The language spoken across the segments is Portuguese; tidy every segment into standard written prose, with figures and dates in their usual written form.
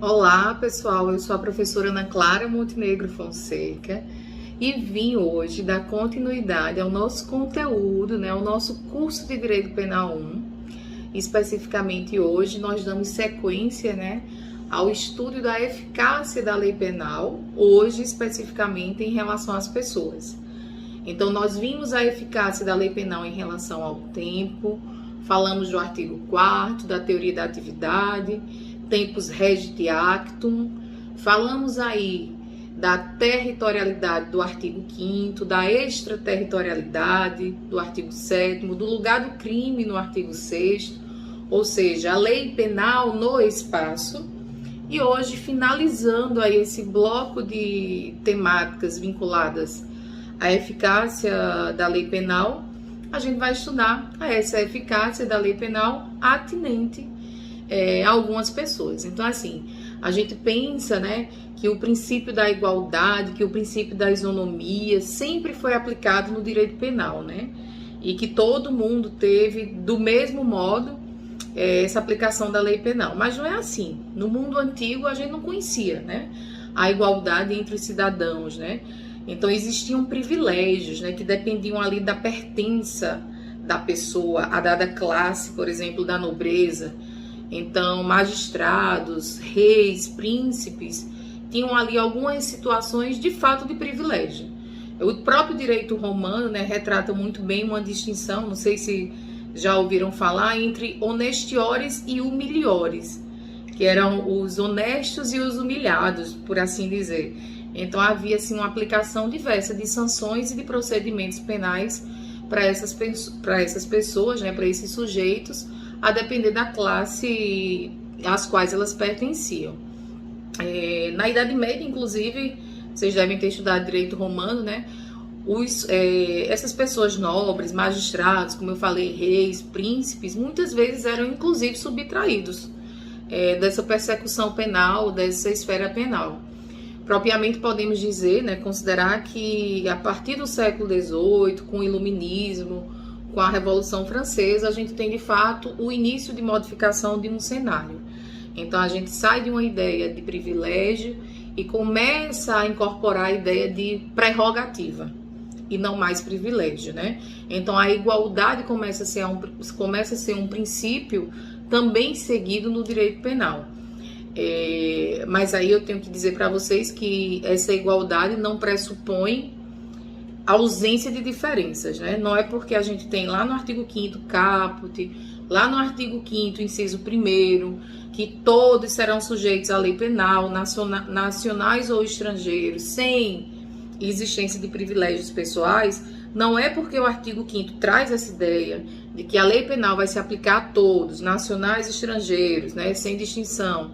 Olá, pessoal. Eu sou a professora Ana Clara Montenegro Fonseca e vim hoje dar continuidade ao nosso conteúdo, ao nosso curso de Direito Penal 1. Especificamente hoje nós damos sequência, ao estudo da eficácia da lei penal, hoje especificamente em relação às pessoas. Então nós vimos a eficácia da lei penal em relação ao tempo, falamos do artigo 4º, da teoria da atividade, tempus regit actum, falamos aí da territorialidade do artigo 5º, da extraterritorialidade do artigo 7º, do lugar do crime no artigo 6º, ou seja, a lei penal no espaço. E hoje, finalizando aí esse bloco de temáticas vinculadas à eficácia da lei penal, a gente vai estudar essa eficácia da lei penal atinente a algumas pessoas. Então, assim, a gente pensa, que o princípio da igualdade, que o princípio da isonomia sempre foi aplicado no direito penal, e que todo mundo teve do mesmo modo essa aplicação da lei penal. Mas não é assim. No mundo antigo a gente não conhecia, a igualdade entre os cidadãos, Então existiam privilégios, que dependiam ali da pertença da pessoa, a dada classe, por exemplo, da nobreza. Então, magistrados, reis, príncipes, tinham ali algumas situações de fato de privilégio. O próprio direito romano, retrata muito bem uma distinção, não sei se já ouviram falar, entre honestiores e humiliores, que eram os honestos e os humilhados, por assim dizer. Então, havia assim, uma aplicação diversa de sanções e de procedimentos penais para essas pessoas, para esses sujeitos, a depender da classe às quais elas pertenciam. Na Idade Média, inclusive, vocês devem ter estudado direito romano, essas pessoas nobres, magistrados, como eu falei, reis, príncipes, muitas vezes eram inclusive subtraídos dessa persecução penal, dessa esfera penal. Propriamente podemos dizer, considerar que a partir do século XVIII, com o Iluminismo, com a Revolução Francesa, a gente tem de fato o início de modificação de um cenário. Então a gente sai de uma ideia de privilégio e começa a incorporar a ideia de prerrogativa e não mais privilégio, Então a igualdade começa a ser um princípio também seguido no direito penal. Mas aí eu tenho que dizer para vocês que essa igualdade não pressupõe ausência de diferenças, Não é porque a gente tem lá no artigo 5º caput, lá no artigo 5º inciso 1º, que todos serão sujeitos à lei penal, nacionais ou estrangeiros, sem existência de privilégios pessoais. Não é porque o artigo 5º traz essa ideia de que a lei penal vai se aplicar a todos, nacionais e estrangeiros, sem distinção,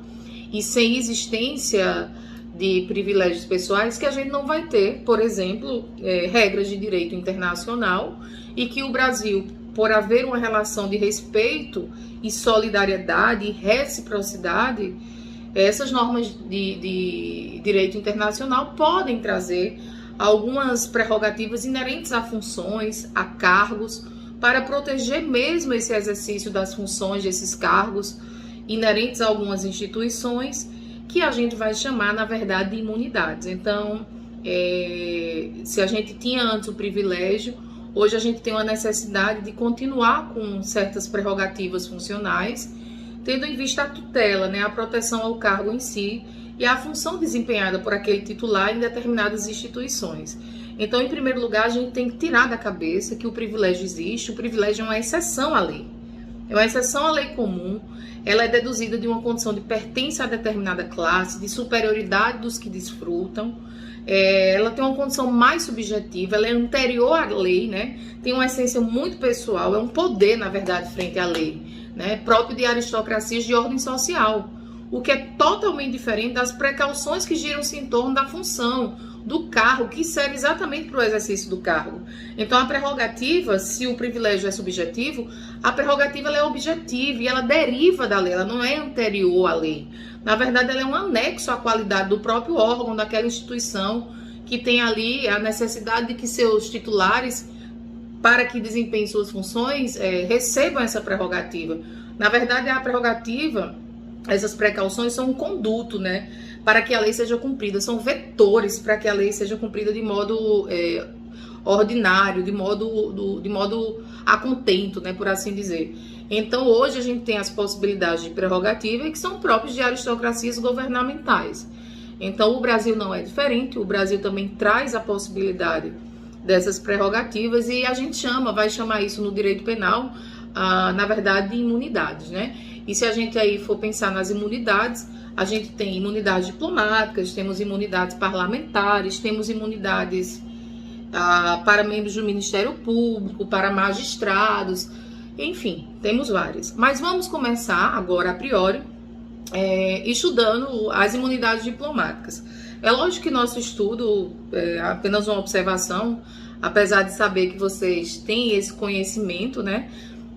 e sem existência de privilégios pessoais, que a gente não vai ter, por exemplo, regras de direito internacional, e que o Brasil, por haver uma relação de respeito e solidariedade e reciprocidade, essas normas de direito internacional podem trazer algumas prerrogativas inerentes a funções, a cargos, para proteger mesmo esse exercício das funções desses cargos inerentes a algumas instituições, que a gente vai chamar, na verdade, de imunidades. Então, se a gente tinha antes o privilégio, hoje a gente tem uma necessidade de continuar com certas prerrogativas funcionais, tendo em vista a tutela, a proteção ao cargo em si e a função desempenhada por aquele titular em determinadas instituições. Então, em primeiro lugar, a gente tem que tirar da cabeça que o privilégio existe. O privilégio é uma exceção à lei. É uma exceção à lei comum. Ela é deduzida de uma condição de pertença a determinada classe, de superioridade dos que desfrutam. Ela tem uma condição mais subjetiva, ela é anterior à lei, Tem uma essência muito pessoal, é um poder, na verdade, frente à lei, Próprio de aristocracias de ordem social, o que é totalmente diferente das precauções que giram-se em torno da função, do cargo, que serve exatamente para o exercício do cargo. Então, a prerrogativa, se o privilégio é subjetivo, a prerrogativa ela é objetiva e ela deriva da lei, ela não é anterior à lei. Na verdade, ela é um anexo à qualidade do próprio órgão, daquela instituição que tem ali a necessidade de que seus titulares, para que desempenhem suas funções, recebam essa prerrogativa. Na verdade, a prerrogativa essas precauções são um conduto, né, para que a lei seja cumprida, são vetores para que a lei seja cumprida de modo ordinário, de modo a contento, né, por assim dizer. Então, hoje a gente tem as possibilidades de prerrogativa que são próprias de aristocracias governamentais. Então, o Brasil não é diferente, o Brasil também traz a possibilidade dessas prerrogativas e a gente vai chamar isso no direito penal, na verdade, de imunidades, né? E se a gente aí for pensar nas imunidades, a gente tem imunidades diplomáticas, temos imunidades parlamentares, temos imunidades para membros do Ministério Público, para magistrados, enfim, temos várias. Mas vamos começar agora, a priori, estudando as imunidades diplomáticas. É lógico que nosso estudo é apenas uma observação, apesar de saber que vocês têm esse conhecimento, né?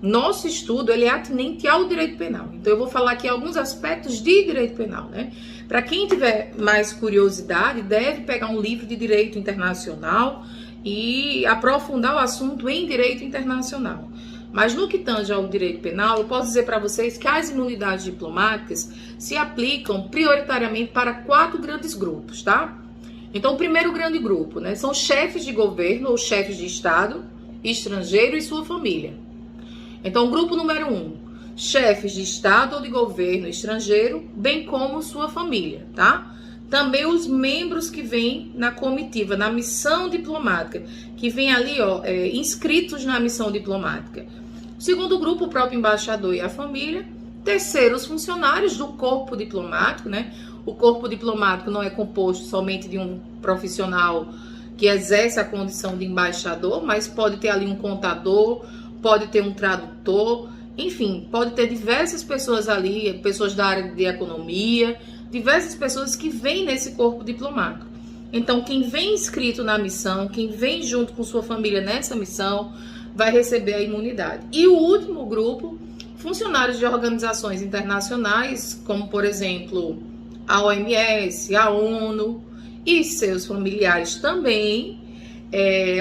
Nosso estudo ele é atinente ao direito penal. Então eu vou falar aqui alguns aspectos de direito penal, né? Para quem tiver mais curiosidade, deve pegar um livro de direito internacional e aprofundar o assunto em direito internacional. Mas no que tange ao direito penal, eu posso dizer para vocês que as imunidades diplomáticas se aplicam prioritariamente para 4 grandes grupos, tá? Então, o primeiro grande grupo, né, são chefes de governo ou chefes de Estado, estrangeiro e sua família. Então, o grupo número 1, chefes de Estado ou de governo estrangeiro, bem como sua família, tá? Também os membros que vêm na comitiva, na missão diplomática, que vêm ali, inscritos na missão diplomática. Segundo grupo, o próprio embaixador e a família. Terceiro, os funcionários do corpo diplomático, né? O corpo diplomático não é composto somente de um profissional que exerce a condição de embaixador, mas pode ter ali um contador, pode ter um tradutor, enfim, pode ter diversas pessoas ali, pessoas da área de economia, diversas pessoas que vêm nesse corpo diplomático. Então, quem vem inscrito na missão, quem vem junto com sua família nessa missão, vai receber a imunidade. E o último grupo, funcionários de organizações internacionais, como, por exemplo, a OMS, a ONU e seus familiares também,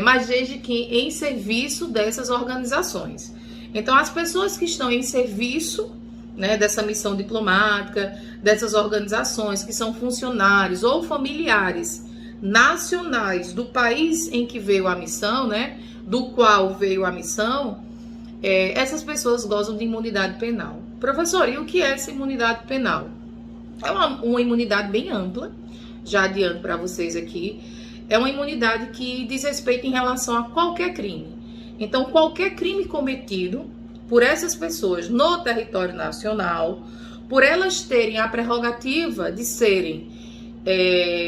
mas desde que em serviço dessas organizações. Então, as pessoas que estão em serviço, né, dessa missão diplomática, dessas organizações, que são funcionários ou familiares nacionais do país em que veio a missão, né, do qual veio a missão, essas pessoas gozam de imunidade penal. Professor, e o que é essa imunidade penal? É uma imunidade bem ampla, já adianto para vocês aqui. É uma imunidade que diz respeito em relação a qualquer crime. Então, qualquer crime cometido por essas pessoas no território nacional, por elas terem a prerrogativa de serem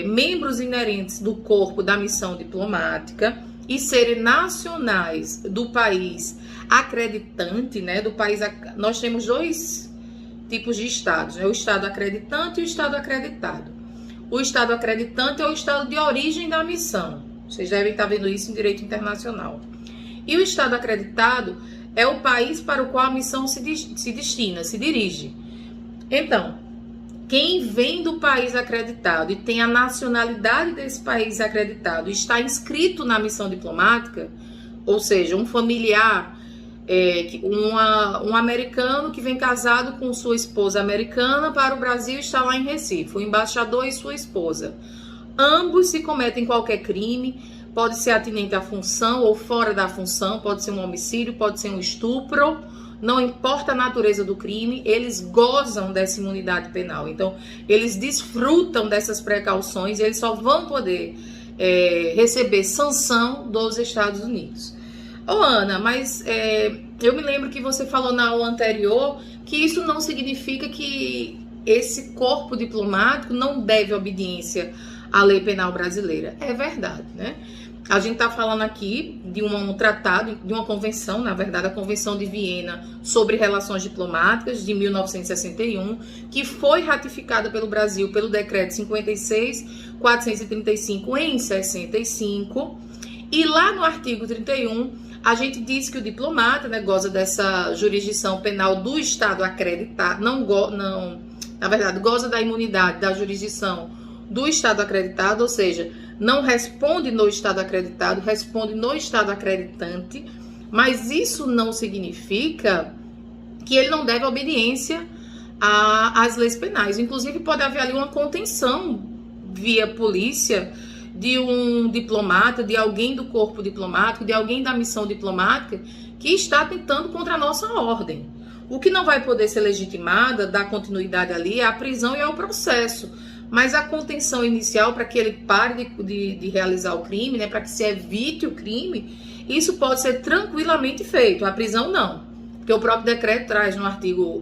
membros inerentes do corpo da missão diplomática e serem nacionais do país acreditante, né? Nós temos 2 tipos de estados, né? O estado acreditante e o estado acreditado. O estado acreditante é o estado de origem da missão. Vocês devem estar vendo isso em direito internacional. E o estado acreditado é o país para o qual a missão se destina, se dirige. Então, quem vem do país acreditado e tem a nacionalidade desse país acreditado e está inscrito na missão diplomática, ou seja, um familiar, um americano que vem casado com sua esposa americana para o Brasil e está lá em Recife, o embaixador e sua esposa. Ambos, se cometem qualquer crime, pode ser atinente à função ou fora da função, pode ser um homicídio, pode ser um estupro, não importa a natureza do crime, eles gozam dessa imunidade penal. Então, eles desfrutam dessas precauções e eles só vão poder receber sanção dos Estados Unidos. Ô Ana, mas eu me lembro que você falou na aula anterior que isso não significa que esse corpo diplomático não deve obediência à lei penal brasileira. É verdade, né? A gente está falando aqui de um tratado, de uma convenção, na verdade, a Convenção de Viena sobre Relações Diplomáticas, de 1961, que foi ratificada pelo Brasil pelo Decreto 56.435 em 65. E lá no artigo 31, a gente diz que o diplomata, né, goza dessa jurisdição penal do Estado acreditado, na verdade, goza da imunidade da jurisdição do Estado acreditado, ou seja, não responde no Estado acreditado, responde no Estado acreditante, mas isso não significa que ele não deve obediência às leis penais. Inclusive, pode haver ali uma contenção via polícia de um diplomata, de alguém do corpo diplomático, de alguém da missão diplomática que está tentando contra a nossa ordem. O que não vai poder ser legitimada, dar continuidade ali, é a prisão e é o processo. Mas a contenção inicial, para que ele pare de realizar o crime, né, para que se evite o crime, isso pode ser tranquilamente feito. A prisão não, porque o próprio decreto traz no artigo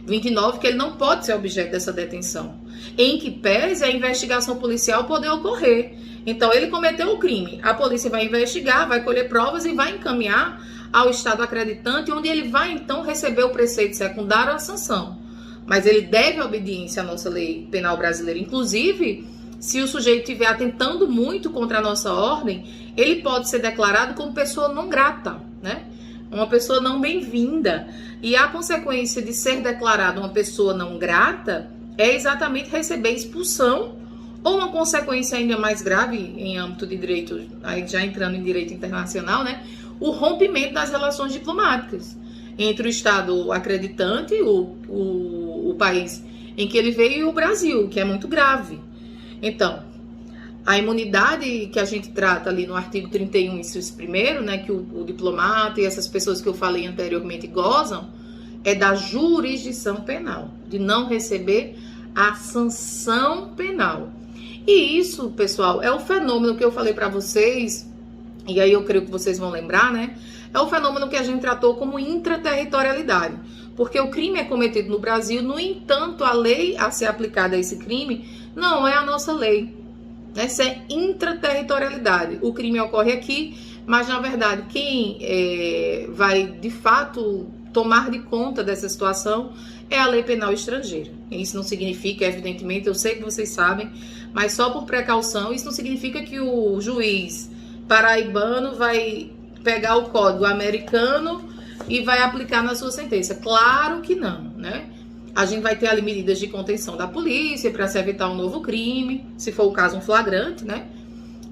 29 que ele não pode ser objeto dessa detenção, em que pese a investigação policial poder ocorrer. Então ele cometeu o crime, a polícia vai investigar, vai colher provas e vai encaminhar ao estado acreditante, onde ele vai então receber o preceito secundário ou a sanção. Mas ele deve obediência à nossa lei penal brasileira. Inclusive, se o sujeito estiver atentando muito contra a nossa ordem, ele pode ser declarado como pessoa não grata, né? Uma pessoa não bem-vinda. E a consequência de ser declarado uma pessoa não grata é exatamente receber expulsão, ou uma consequência ainda mais grave em âmbito de direito, aí já entrando em direito internacional, né? O rompimento das relações diplomáticas entre o Estado acreditante, o país em que ele veio, e o Brasil, que é muito grave. Então, a imunidade que a gente trata ali no artigo 31, inciso 1º, né, que o diplomata e essas pessoas que eu falei anteriormente gozam, é da jurisdição penal, de não receber a sanção penal. E isso, pessoal, é o fenômeno que eu falei para vocês, e aí eu creio que vocês vão lembrar, né? É o fenômeno que a gente tratou como intraterritorialidade, porque o crime é cometido no Brasil, no entanto, a lei a ser aplicada a esse crime não é a nossa lei. Essa é intraterritorialidade. O crime ocorre aqui, mas na verdade quem vai de fato tomar de conta dessa situação é a lei penal estrangeira. Isso não significa, evidentemente, eu sei que vocês sabem, mas só por precaução, isso não significa que o juiz paraibano vai pegar o código americano e vai aplicar na sua sentença. Claro que não, né? A gente vai ter ali medidas de contenção da polícia para se evitar um novo crime, se for o caso um flagrante, né?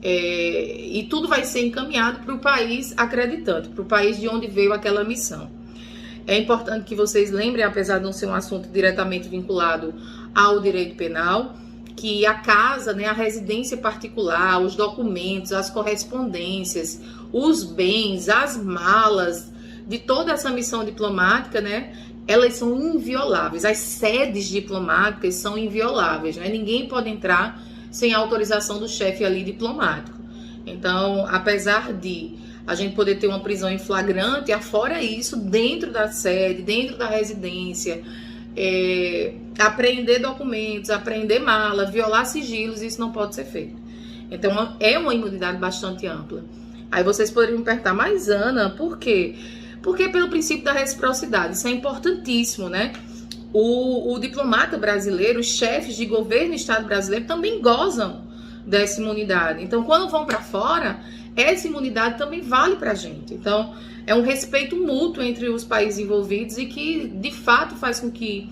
E tudo vai ser encaminhado para o país acreditante, para o país de onde veio aquela missão. É importante que vocês lembrem, apesar de não ser um assunto diretamente vinculado ao direito penal, que a casa, né, a residência particular, os documentos, as correspondências, os bens, as malas de toda essa missão diplomática, né, elas são invioláveis. As sedes diplomáticas são invioláveis, né? Ninguém pode entrar sem a autorização do chefe ali diplomático. Então, apesar de a gente poder ter uma prisão em flagrante, afora isso, dentro da sede, dentro da residência, apreender documentos, apreender mala, violar sigilos, isso não pode ser feito. Então, é uma imunidade bastante ampla. Aí vocês poderiam me perguntar, mas Ana, por quê? Porque pelo princípio da reciprocidade, isso é importantíssimo, né? O diplomata brasileiro, os chefes de governo e Estado brasileiro também gozam dessa imunidade. Então, quando vão para fora, essa imunidade também vale para a gente. Então, é um respeito mútuo entre os países envolvidos e que, de fato, faz com que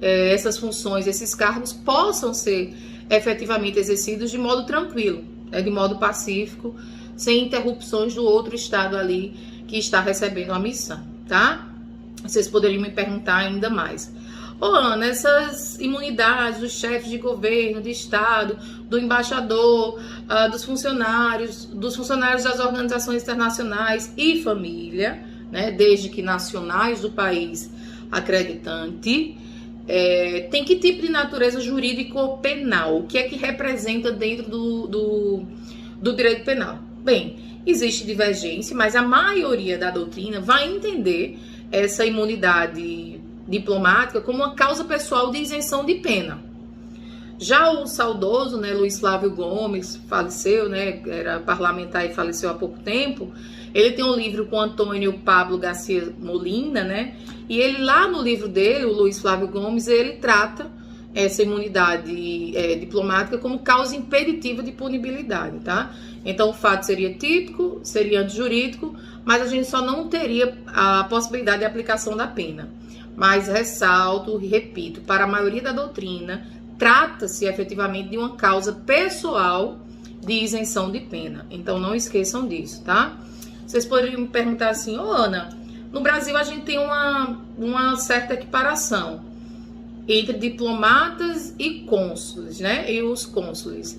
essas funções, esses cargos possam ser efetivamente exercidos de modo tranquilo, de modo pacífico, sem interrupções do outro Estado ali que está recebendo a missão, tá? Vocês poderiam me perguntar ainda mais. Ô, Ana, essas imunidades dos chefes de governo, de Estado, do embaixador, dos funcionários das organizações internacionais e família, né, desde que nacionais do país acreditante, tem que tipo de natureza jurídica ou penal? O que é que representa dentro do direito penal? Bem, existe divergência, mas a maioria da doutrina vai entender essa imunidade diplomática como uma causa pessoal de isenção de pena. Já o saudoso, né, Luiz Flávio Gomes, faleceu, né, era parlamentar e faleceu há pouco tempo, ele tem um livro com Antônio Pablo Garcia Molina, né, e ele lá no livro dele, o Luiz Flávio Gomes, ele trata essa imunidade diplomática como causa impeditiva de punibilidade, tá? Então o fato seria típico, seria antijurídico, mas a gente só não teria a possibilidade de aplicação da pena. Mas ressalto e repito, para a maioria da doutrina, trata-se efetivamente de uma causa pessoal de isenção de pena. Então não esqueçam disso, tá? Vocês poderiam me perguntar assim, ô Ana, no Brasil a gente tem uma certa equiparação. entre diplomatas e cônsules, né? E os cônsules.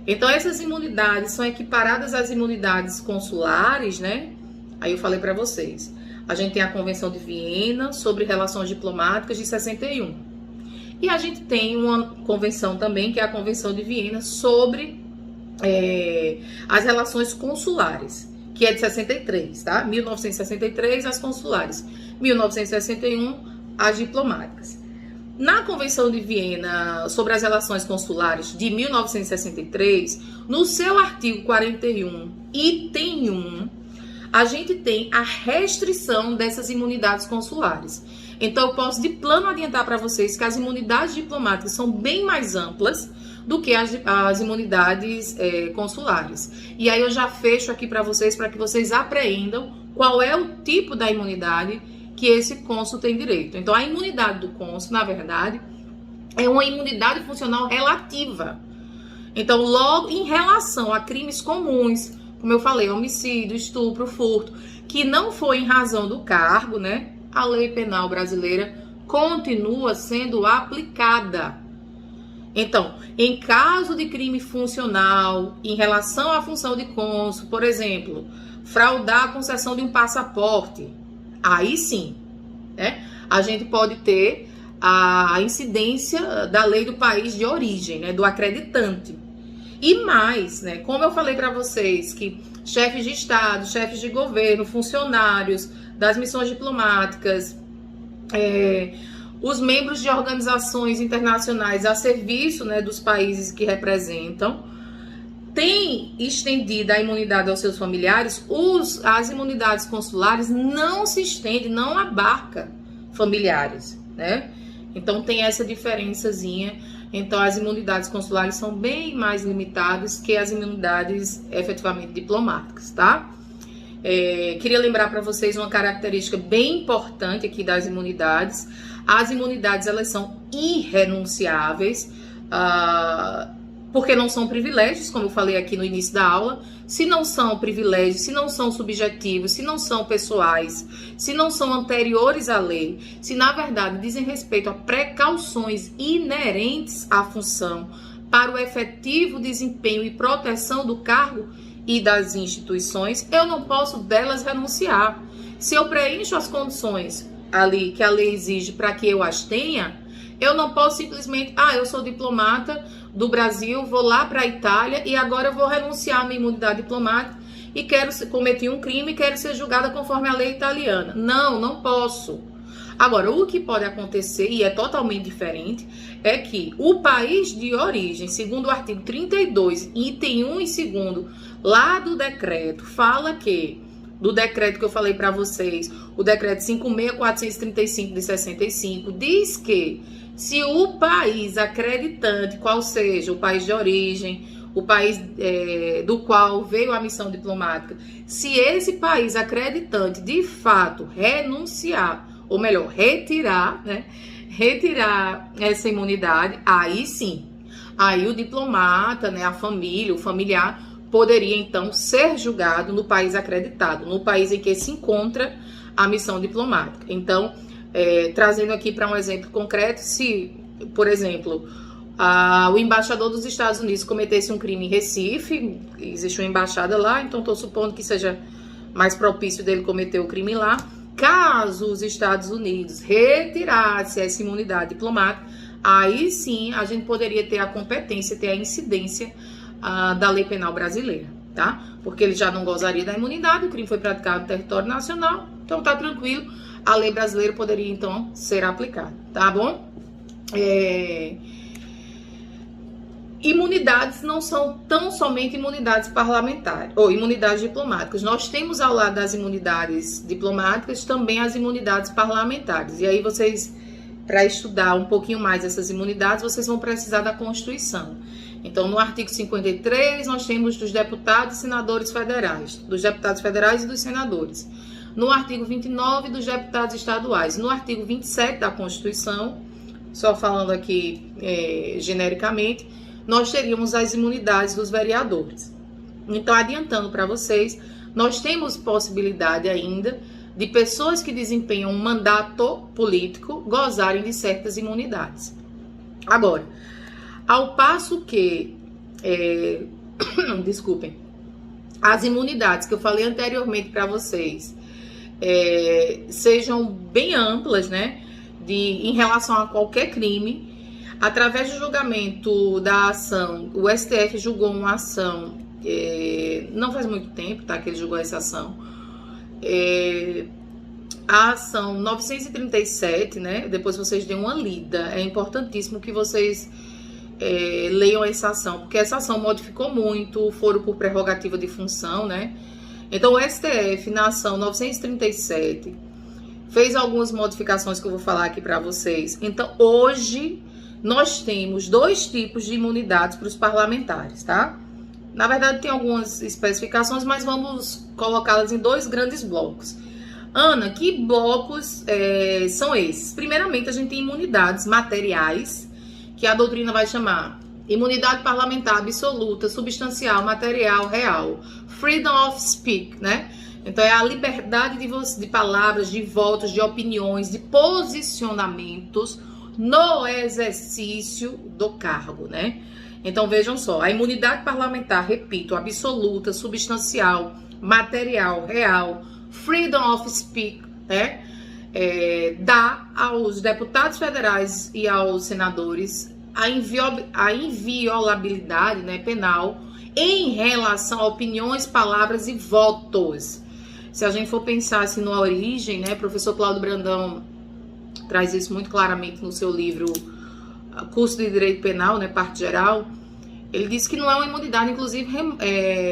Então, essas imunidades são equiparadas às imunidades consulares, né? Aí eu falei para vocês. A gente tem a Convenção de Viena sobre relações diplomáticas de 61. E a gente tem uma convenção também, que é a Convenção de Viena sobre as relações consulares, que é de 63, tá? 1963, as consulares. 1961, as diplomáticas. Na Convenção de Viena sobre as relações consulares de 1963, no seu artigo 41, item 1, a gente tem a restrição dessas imunidades consulares. Então, eu posso de plano adiantar para vocês que as imunidades diplomáticas são bem mais amplas do que as imunidades consulares. E aí eu já fecho aqui para vocês que vocês apreendam qual é o tipo da imunidade que esse cônsul tem direito. Então, a imunidade do cônsul, na verdade, é uma imunidade funcional relativa. Então, logo em relação a crimes comuns, como eu falei, homicídio, estupro, furto, que não foi em razão do cargo, né? A lei penal brasileira continua sendo aplicada. Então, em caso de crime funcional, em relação à função de cônsul, por exemplo, fraudar a concessão de um passaporte, aí sim, né, a gente pode ter a incidência da lei do país de origem, né, do acreditante. E mais, né, como eu falei para vocês, que chefes de Estado, chefes de governo, funcionários das missões diplomáticas, os membros de organizações internacionais a serviço, né, dos países que representam, têm estendida a imunidade aos seus familiares. As imunidades consulares não se estendem, não abarca familiares, né? Então tem essa diferençazinha. Então as imunidades consulares são bem mais limitadas que as imunidades efetivamente diplomáticas, tá? Queria lembrar para vocês uma característica bem importante aqui das imunidades. As imunidades, elas são irrenunciáveis, porque não são privilégios, como eu falei aqui no início da aula. Se não são privilégios, se não são subjetivos, se não são pessoais, se não são anteriores à lei, se na verdade dizem respeito a precauções inerentes à função para o efetivo desempenho e proteção do cargo e das instituições, eu não posso delas renunciar. Se eu preencho as condições ali que a lei exige para que eu as tenha, eu não posso simplesmente, eu sou diplomata do Brasil, vou lá para a Itália e agora eu vou renunciar à minha imunidade diplomática e cometi um crime e quero ser julgada conforme a lei italiana. Não, não posso. Agora, o que pode acontecer, e é totalmente diferente, é que o país de origem, segundo o artigo 32, item 1 e 2, lá do decreto, fala que, do decreto que eu falei para vocês, o decreto 5.435 de 65, diz que se o país acreditante, qual seja o país de origem, o país do qual veio a missão diplomática, se esse país acreditante de fato renunciar, ou melhor, retirar essa imunidade, aí sim, aí o diplomata, né, a família, o familiar, poderia então ser julgado no país acreditado, no país em que se encontra a missão diplomática. Então, trazendo aqui para um exemplo concreto, se, por exemplo, o embaixador dos Estados Unidos cometesse um crime em Recife, existe uma embaixada lá, então estou supondo que seja mais propício dele cometer o crime lá. Caso os Estados Unidos retirasse essa imunidade diplomática, aí sim a gente poderia ter a competência, ter a incidência da lei penal brasileira, tá? Porque ele já não gozaria da imunidade, o crime foi praticado no território nacional, então tá tranquilo, a lei brasileira poderia então ser aplicada, tá bom? Imunidades não são tão somente imunidades parlamentares ou imunidades diplomáticas. Nós temos ao lado das imunidades diplomáticas também as imunidades parlamentares. E aí vocês, para estudar um pouquinho mais essas imunidades, vocês vão precisar da Constituição. Então, no artigo 53, nós temos dos deputados e senadores federais, dos deputados federais e dos senadores. No artigo 29, dos deputados estaduais. No artigo 27 da Constituição, só falando aqui genericamente, nós teríamos as imunidades dos vereadores. Então, adiantando para vocês, nós temos possibilidade ainda de pessoas que desempenham um mandato político gozarem de certas imunidades. Agora, ao passo que, desculpem, as imunidades que eu falei anteriormente para vocês sejam bem amplas, né, em relação a qualquer crime, através do julgamento da ação, o STF julgou uma ação, não faz muito tempo, tá, que ele julgou essa ação, a ação 937, né, depois vocês deem uma lida, é importantíssimo que vocês leiam essa ação, porque essa ação modificou muito o foro por prerrogativa de função, né, então o STF na ação 937 fez algumas modificações que eu vou falar aqui para vocês. Então hoje nós temos 2 tipos de imunidades para os parlamentares, tá? Na verdade tem algumas especificações, mas vamos colocá-las em 2 grandes blocos. Ana, que blocos são esses? Primeiramente, a gente tem imunidades materiais, que a doutrina vai chamar imunidade parlamentar absoluta, substancial, material, real. Freedom of speech, né? Então, é a liberdade de palavras, de votos, de opiniões, de posicionamentos no exercício do cargo, né? Então, vejam só, a imunidade parlamentar, repito, absoluta, substancial, material, real, freedom of speech, né? Dá aos deputados federais e aos senadores a inviolabilidade, né, penal em relação a opiniões, palavras e votos. Se a gente for pensar assim na origem, né, professor Cláudio Brandão traz isso muito claramente no seu livro Curso de Direito Penal, né, parte geral. Ele diz que não é uma imunidade, inclusive,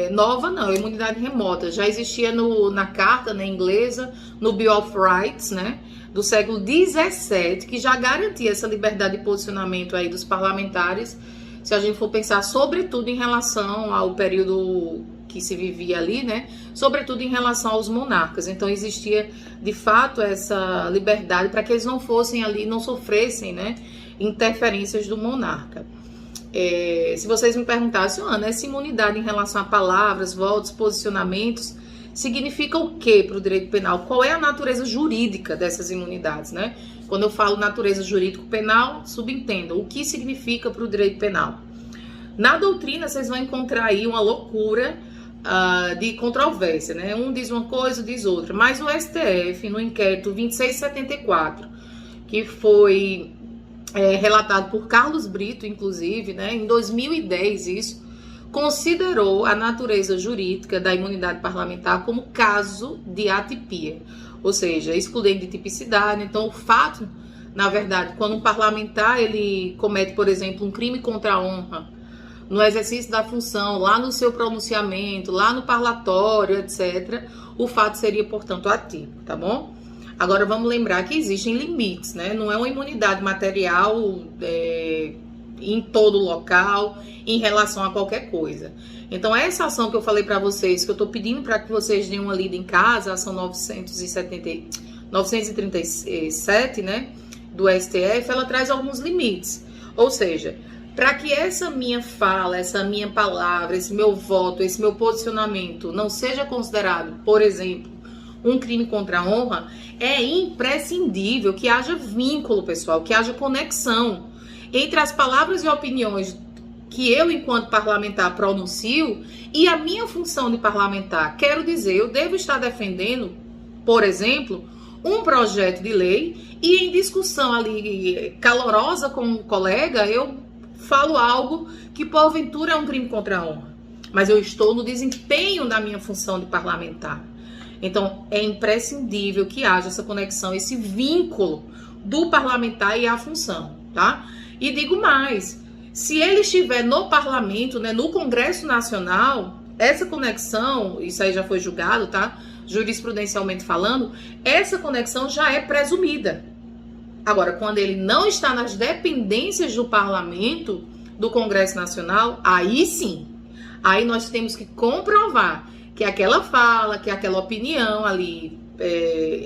nova, não, é uma imunidade remota. Já existia na carta, né, inglesa, no Bill of Rights, né, do século XVII, que já garantia essa liberdade de posicionamento aí dos parlamentares, se a gente for pensar, sobretudo em relação ao período que se vivia ali, né, sobretudo em relação aos monarcas. Então existia, de fato, essa liberdade para que eles não fossem ali, não sofressem, né, interferências do monarca. Se vocês me perguntassem, Ana, essa imunidade em relação a palavras, votos, posicionamentos, significa o que para o direito penal? Qual é a natureza jurídica dessas imunidades, né? Quando eu falo natureza jurídico-penal, subentendam o que significa para o direito penal. Na doutrina, vocês vão encontrar aí uma loucura de controvérsia, né? Um diz uma coisa, diz outra. Mas o STF, no inquérito 2674, que foi relatado por Carlos Brito, inclusive, né, em 2010, isso, considerou a natureza jurídica da imunidade parlamentar como caso de atipia, ou seja, excludente de tipicidade. Então, o fato, na verdade, quando um parlamentar ele comete, por exemplo, um crime contra a honra, no exercício da função, lá no seu pronunciamento, lá no parlatório, etc., o fato seria, portanto, atípico, tá bom? Agora, vamos lembrar que existem limites, né? Não é uma imunidade material em todo local, em relação a qualquer coisa. Então, essa ação que eu falei para vocês, que eu estou pedindo para que vocês deem uma lida em casa, a ação 937, né, do STF, ela traz alguns limites. Ou seja, para que essa minha fala, essa minha palavra, esse meu voto, esse meu posicionamento não seja considerado, por exemplo, um crime contra a honra, é imprescindível que haja vínculo, pessoal, que haja conexão entre as palavras e opiniões que eu, enquanto parlamentar, pronuncio e a minha função de parlamentar. Quero dizer, eu devo estar defendendo, por exemplo, um projeto de lei e em discussão ali calorosa com um colega, eu falo algo que porventura é um crime contra a honra, mas eu estou no desempenho da minha função de parlamentar. Então, é imprescindível que haja essa conexão, esse vínculo do parlamentar e a função, tá? E digo mais, se ele estiver no parlamento, né, no Congresso Nacional, essa conexão, isso aí já foi julgado, tá? Jurisprudencialmente falando, essa conexão já é presumida. Agora, quando ele não está nas dependências do parlamento, do Congresso Nacional, aí sim, aí nós temos que comprovar que aquela fala, que aquela opinião ali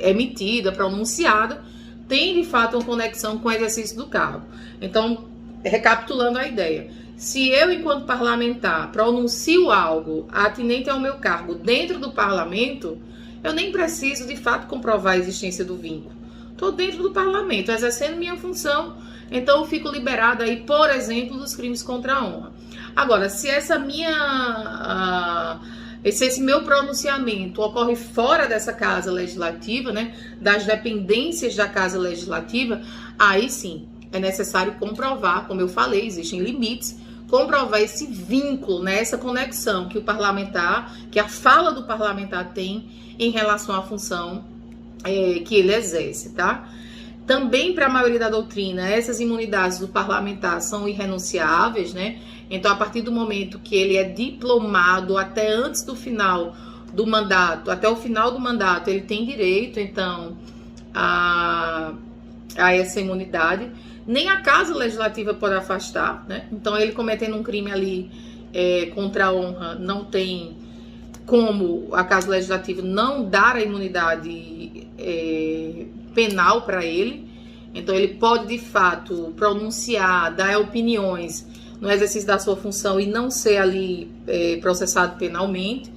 emitida, pronunciada, tem de fato uma conexão com o exercício do cargo. Então, recapitulando a ideia, se eu, enquanto parlamentar, pronuncio algo atinente ao meu cargo dentro do parlamento, eu nem preciso de fato comprovar a existência do vínculo. Estou dentro do parlamento, exercendo minha função, então eu fico liberada aí, por exemplo, dos crimes contra a honra. Agora, se esse meu pronunciamento ocorre fora dessa casa legislativa, né, das dependências da casa legislativa, aí sim é necessário comprovar, como eu falei, existem limites, comprovar esse vínculo, né, essa conexão que o parlamentar, que a fala do parlamentar tem em relação à função que ele exerce, tá? Também para a maioria da doutrina, essas imunidades do parlamentar são irrenunciáveis, né? Então, a partir do momento que ele é diplomado até antes do final do mandato, até o final do mandato, ele tem direito, então, a essa imunidade. Nem a Casa Legislativa pode afastar, né? Então, ele cometendo um crime ali contra a honra, não tem como a Casa Legislativa não dar a imunidade penal para ele. Então, ele pode, de fato, pronunciar, dar opiniões no exercício da sua função e não ser ali processado penalmente.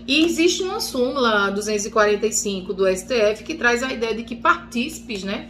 E existe uma súmula 245 do STF que traz a ideia de que partícipes, né?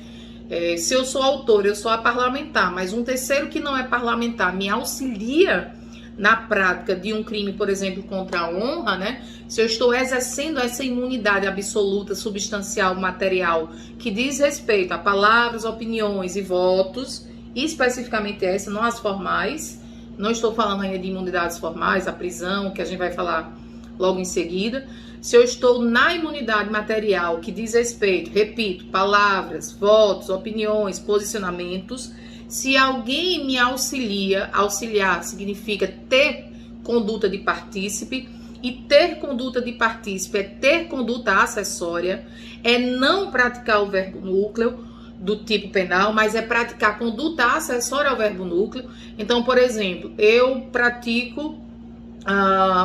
Se eu sou autor, eu sou a parlamentar, mas um terceiro que não é parlamentar me auxilia na prática de um crime, por exemplo, contra a honra, né? Se eu estou exercendo essa imunidade absoluta, substancial, material, que diz respeito a palavras, opiniões e votos, e especificamente essa, não as formais, não estou falando ainda de imunidades formais, a prisão, que a gente vai falar logo em seguida. Se eu estou na imunidade material, que diz respeito, repito, palavras, votos, opiniões, posicionamentos, se alguém me auxiliar significa ter conduta de partícipe, e ter conduta de partícipe é ter conduta acessória, é não praticar o verbo núcleo do tipo penal, mas é praticar conduta acessória ao verbo núcleo. Então, por exemplo, eu pratico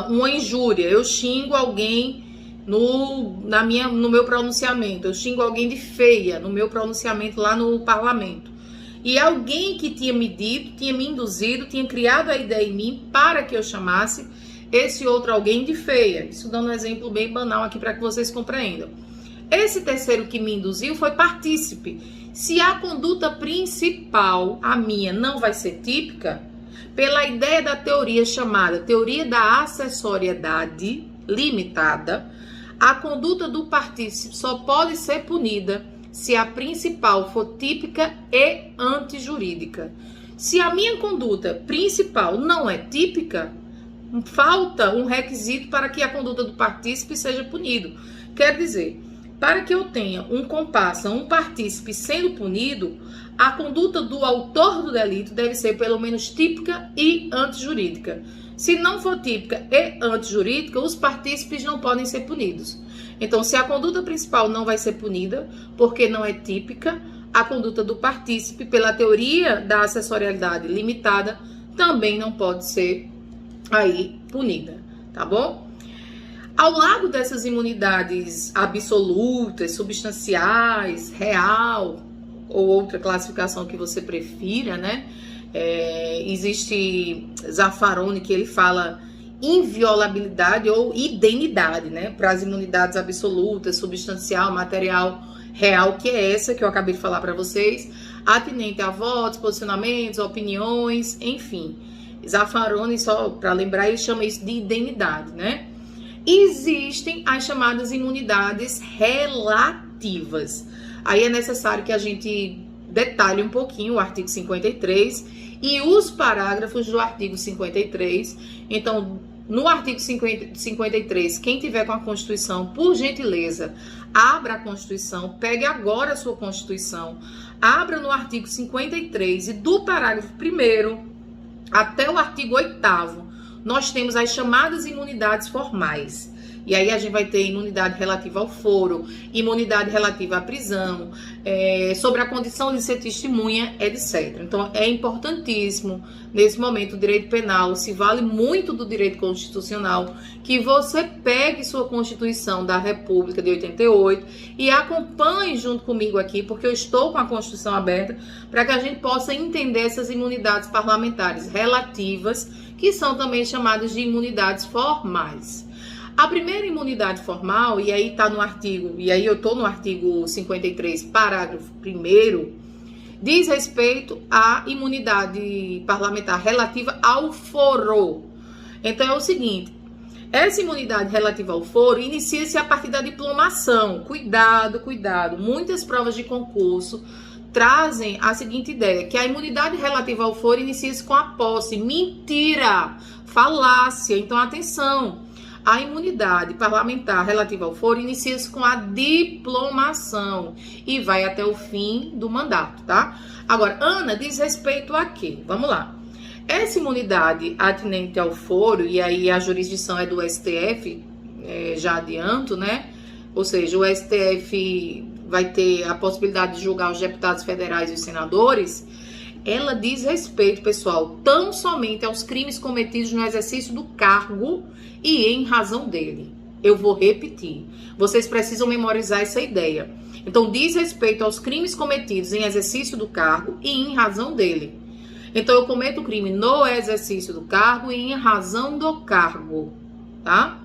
uma injúria, eu xingo alguém no meu pronunciamento, eu xingo alguém de feia no meu pronunciamento lá no parlamento. E alguém que tinha me dito, tinha me induzido, tinha criado a ideia em mim para que eu chamasse esse outro alguém de feia. Isso dando um exemplo bem banal aqui para que vocês compreendam. Esse terceiro que me induziu foi partícipe. Se a conduta principal, a minha, não vai ser típica, pela ideia da teoria chamada teoria da acessoriedade limitada, a conduta do partícipe só pode ser punida se a principal for típica e antijurídica. Se a minha conduta principal não é típica, falta um requisito para que a conduta do partícipe seja punido. Quer dizer, para que eu tenha um comparsa, um partícipe sendo punido, a conduta do autor do delito deve ser pelo menos típica e antijurídica. Se não for típica e antijurídica, os partícipes não podem ser punidos. Então, se a conduta principal não vai ser punida, porque não é típica, a conduta do partícipe, pela teoria da acessorialidade limitada, também não pode ser aí punida, tá bom? Ao lado dessas imunidades absolutas, substanciais, real, ou outra classificação que você prefira, né? Existe Zaffaroni, que ele fala inviolabilidade ou idenidade, né? Para as imunidades absolutas, substancial, material, real, que é essa que eu acabei de falar para vocês, atinente a votos, posicionamentos, opiniões, enfim. Zaffaroni, só para lembrar, ele chama isso de idenidade, né? Existem as chamadas imunidades relativas. Aí é necessário que a gente detalhe um pouquinho o artigo 53 e os parágrafos do artigo 53. Então, no artigo 53, quem tiver com a Constituição, por gentileza, abra a Constituição, pegue agora a sua Constituição, abra no artigo 53 e do parágrafo 1º até o artigo 8º, nós temos as chamadas imunidades formais. E aí a gente vai ter imunidade relativa ao foro, imunidade relativa à prisão, sobre a condição de ser testemunha, etc. Então, é importantíssimo, nesse momento, o direito penal se vale muito do direito constitucional, que você pegue sua Constituição da República de 88 e acompanhe junto comigo aqui, porque eu estou com a Constituição aberta, para que a gente possa entender essas imunidades parlamentares relativas, que são também chamadas de imunidades formais. A primeira imunidade formal, e aí tá no artigo, e aí eu tô no artigo 53, parágrafo 1º, diz respeito à imunidade parlamentar relativa ao foro. Então é o seguinte, essa imunidade relativa ao foro inicia-se a partir da diplomação. Cuidado, cuidado. Muitas provas de concurso trazem a seguinte ideia, que a imunidade relativa ao foro inicia-se com a posse. Mentira! Falácia. Então, atenção. A imunidade parlamentar relativa ao foro inicia-se com a diplomação e vai até o fim do mandato, tá? Agora, Ana, diz respeito a quê? Vamos lá. Essa imunidade atinente ao foro, e aí a jurisdição é do STF, já adianto, né? Ou seja, o STF vai ter a possibilidade de julgar os deputados federais e os senadores. Ela diz respeito, pessoal, tão somente aos crimes cometidos no exercício do cargo e em razão dele. Eu vou repetir. Vocês precisam memorizar essa ideia. Então, diz respeito aos crimes cometidos em exercício do cargo e em razão dele. Então, eu cometo o crime no exercício do cargo e em razão do cargo, tá?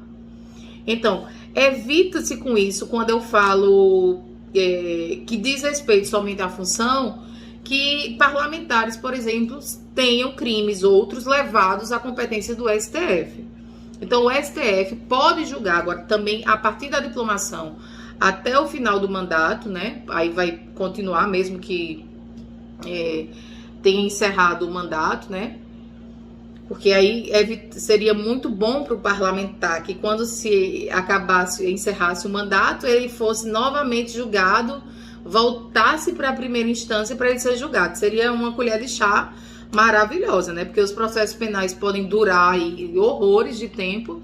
Então, evita-se com isso, quando eu falo que diz respeito somente à função, que parlamentares, por exemplo, tenham crimes outros levados à competência do STF. Então, o STF pode julgar agora também a partir da diplomação até o final do mandato, né? Aí vai continuar mesmo que tenha encerrado o mandato, né? Porque aí seria muito bom para o parlamentar que quando se acabasse, encerrasse o mandato, ele fosse novamente julgado, voltasse para a primeira instância para ele ser julgado. Seria uma colher de chá maravilhosa, né? Porque os processos penais podem durar aí horrores de tempo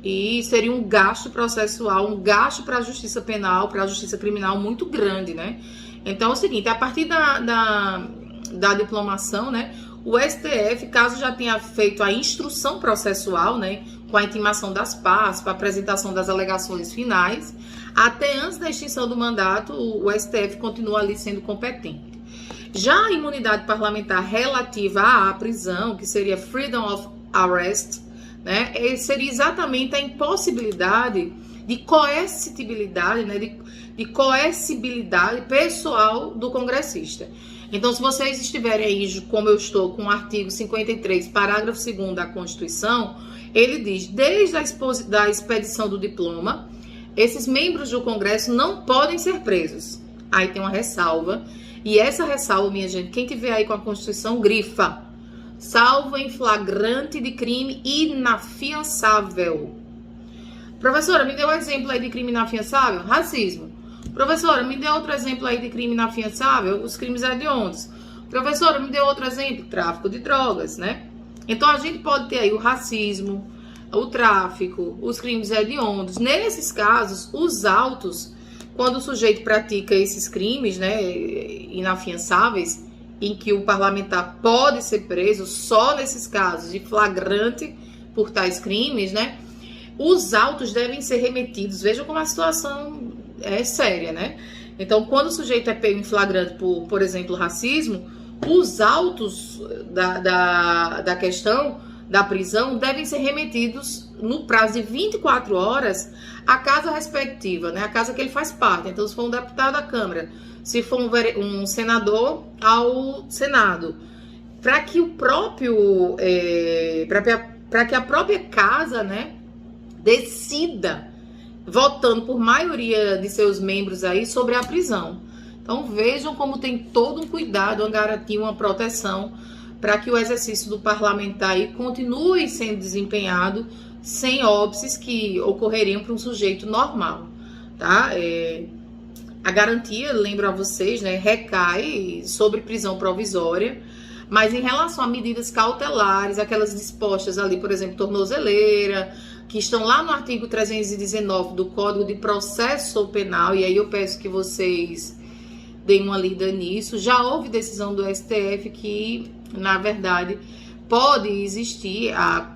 e seria um gasto processual, um gasto para a justiça penal, para a justiça criminal muito grande, né? Então é o seguinte, a partir da diplomação, né? O STF, caso já tenha feito a instrução processual, né? Com a intimação das partes, para a apresentação das alegações finais, até antes da extinção do mandato, o STF continua ali sendo competente. Já a imunidade parlamentar relativa à prisão, que seria freedom of arrest, né, seria exatamente a impossibilidade de coercitibilidade, né, de coercibilidade pessoal do congressista. Então, se vocês estiverem aí, como eu estou, com o artigo 53, parágrafo 2º da Constituição, ele diz, desde da expedição do diploma, esses membros do Congresso não podem ser presos. Aí tem uma ressalva. E essa ressalva, minha gente, quem tiver aí com a Constituição, grifa. Salvo em flagrante de crime inafiançável. Professora, me dê um exemplo aí de crime inafiançável? Racismo. Professora, me dê outro exemplo aí de crime inafiançável? Os crimes hediondos. Professora, me dê outro exemplo? Tráfico de drogas, né? Então, a gente pode ter aí o racismo, o tráfico, os crimes hediondos. Nesses casos, os autos, quando o sujeito pratica esses crimes, né, inafiançáveis, em que o parlamentar pode ser preso, só nesses casos de flagrante por tais crimes, né, os autos devem ser remetidos. Vejam como a situação é séria, né? Então, quando o sujeito é pego em flagrante por exemplo, racismo, os autos da questão da prisão devem ser remetidos no prazo de 24 horas à casa respectiva, né? A casa que ele faz parte. Então, se for um deputado, à Câmara. Se for um senador, ao Senado. Para que o próprio... para que a própria casa, né, decida, votando por maioria de seus membros aí, sobre a prisão. Então, vejam como tem todo um cuidado, uma garantia, uma proteção para que o exercício do parlamentar aí continue sendo desempenhado sem óbices que ocorreriam para um sujeito normal, tá? A garantia, lembro a vocês, né, recai sobre prisão provisória, mas em relação a medidas cautelares, aquelas dispostas ali, por exemplo, tornozeleira, que estão lá no artigo 319 do Código de Processo Penal, e aí eu peço que vocês deem uma lida nisso. Já houve decisão do STF que, na verdade, pode existir a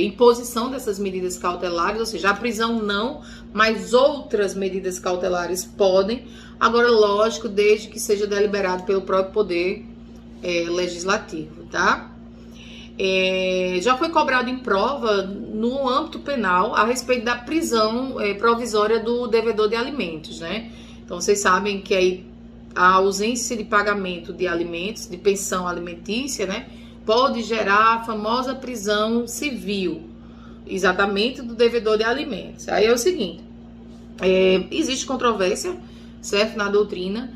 imposição dessas medidas cautelares, ou seja, a prisão não, mas outras medidas cautelares podem. Agora, lógico, desde que seja deliberado pelo próprio Poder Legislativo, tá? já foi cobrado em prova no âmbito penal a respeito da prisão provisória do devedor de alimentos, né? Então, vocês sabem que aí a ausência de pagamento de alimentos, de pensão alimentícia, né, pode gerar a famosa prisão civil, exatamente do devedor de alimentos. Aí é o seguinte, existe controvérsia, certo, na doutrina,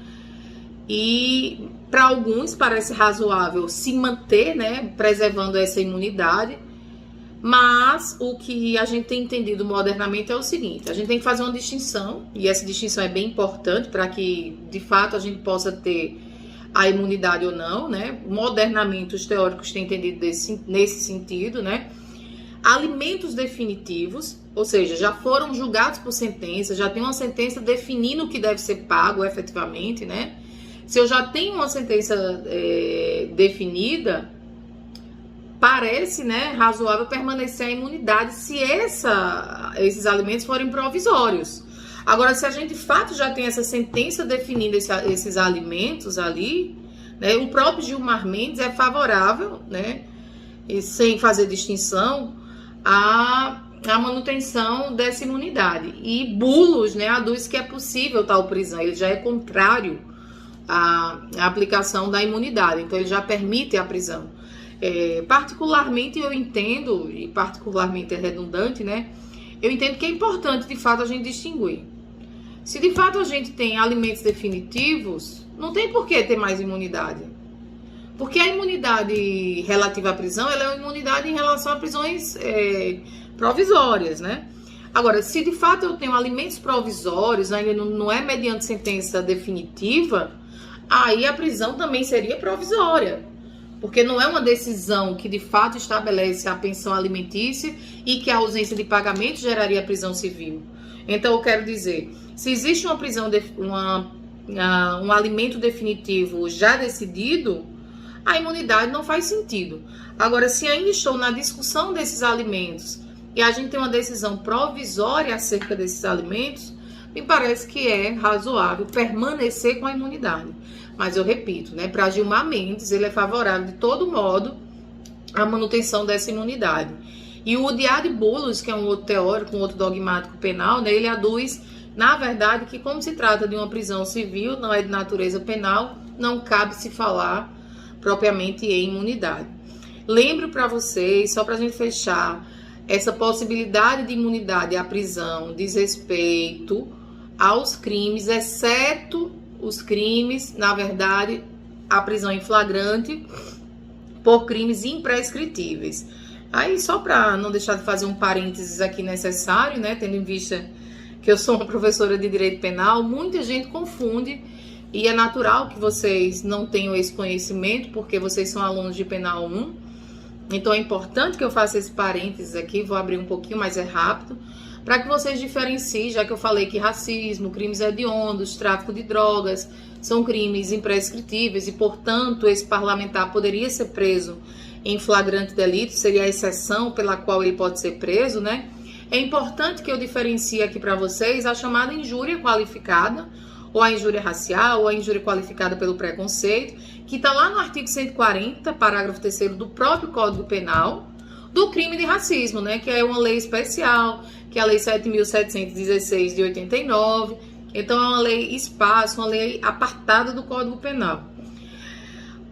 e para alguns parece razoável se manter, né, preservando essa imunidade, mas o que a gente tem entendido modernamente é o seguinte: a gente tem que fazer uma distinção, e essa distinção é bem importante para que, de fato, a gente possa ter a imunidade ou não, né? Modernamente, os teóricos têm entendido nesse sentido, né? Alimentos definitivos, ou seja, já foram julgados por sentença, já tem uma sentença definindo o que deve ser pago efetivamente, né? Se eu já tenho uma sentença definida, parece, né, razoável permanecer a imunidade se esses alimentos forem provisórios. Agora, se a gente de fato já tem essa sentença definindo esses alimentos ali, né, o próprio Gilmar Mendes é favorável, né, e sem fazer distinção, à manutenção dessa imunidade. E Bullos, né, aduz que é possível tal prisão, ele já é contrário à aplicação da imunidade, então ele já permite a prisão. Particularmente eu entendo, e particularmente é redundante, né? Eu entendo que é importante, de fato, a gente distinguir. Se de fato a gente tem alimentos definitivos, não tem por que ter mais imunidade. Porque a imunidade relativa à prisão, ela é uma imunidade em relação a prisões provisórias, né? Agora, se de fato eu tenho alimentos provisórios, ainda não é mediante sentença definitiva, aí a prisão também seria provisória. Porque não é uma decisão que de fato estabelece a pensão alimentícia e que a ausência de pagamento geraria prisão civil. Então, eu quero dizer, se existe uma prisão, um alimento definitivo já decidido, a imunidade não faz sentido. Agora, se ainda estou na discussão desses alimentos e a gente tem uma decisão provisória acerca desses alimentos, me parece que é razoável permanecer com a imunidade. Mas eu repito, né, para Gilmar Mendes, ele é favorável de todo modo à manutenção dessa imunidade. E o Diade Bullos, que é um outro teórico, um outro dogmático penal, né, ele aduz, na verdade, que como se trata de uma prisão civil, não é de natureza penal, não cabe se falar propriamente em imunidade. Lembro para vocês, só para a gente fechar, essa possibilidade de imunidade à prisão diz respeito aos crimes, exceto os crimes, na verdade, a prisão em flagrante por crimes imprescritíveis. Aí, só para não deixar de fazer um parênteses aqui necessário, né, tendo em vista que eu sou uma professora de direito penal, muita gente confunde, e é natural que vocês não tenham esse conhecimento, porque vocês são alunos de Penal 1, então é importante que eu faça esse parênteses aqui, vou abrir um pouquinho, mas é rápido, para que vocês diferenciem, já que eu falei que racismo, crimes hediondos, tráfico de drogas são crimes imprescritíveis e, portanto, esse parlamentar poderia ser preso em flagrante delito, seria a exceção pela qual ele pode ser preso, né? É importante que eu diferencie aqui para vocês a chamada injúria qualificada, ou a injúria racial, ou a injúria qualificada pelo preconceito, que está lá no artigo 140, parágrafo 3º do próprio Código Penal, do crime de racismo, né? Que é uma lei especial, que é a Lei 7.716 de 89, então é uma lei espaço, uma lei apartada do Código Penal.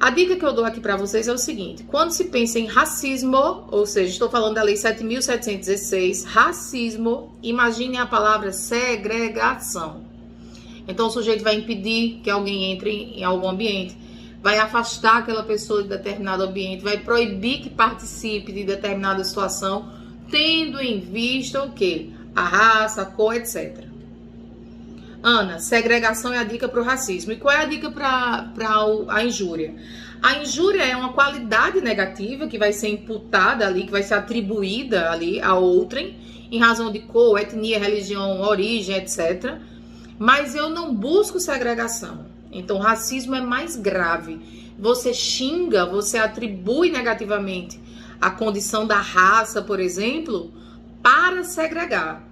A dica que eu dou aqui para vocês é o seguinte: quando se pensa em racismo, ou seja, estou falando da Lei 7.716, racismo, imagine a palavra segregação. Então o sujeito vai impedir que alguém entre em algum ambiente, vai afastar aquela pessoa de determinado ambiente, vai proibir que participe de determinada situação, tendo em vista o quê? A raça, a cor, etc. Ana, segregação é a dica para o racismo. E qual é a dica para a injúria? A injúria é uma qualidade negativa que vai ser imputada ali, que vai ser atribuída ali a outrem, em razão de cor, etnia, religião, origem, etc. Mas eu não busco segregação. Então, o racismo é mais grave. Você xinga, você atribui negativamente a condição da raça, por exemplo, para segregar.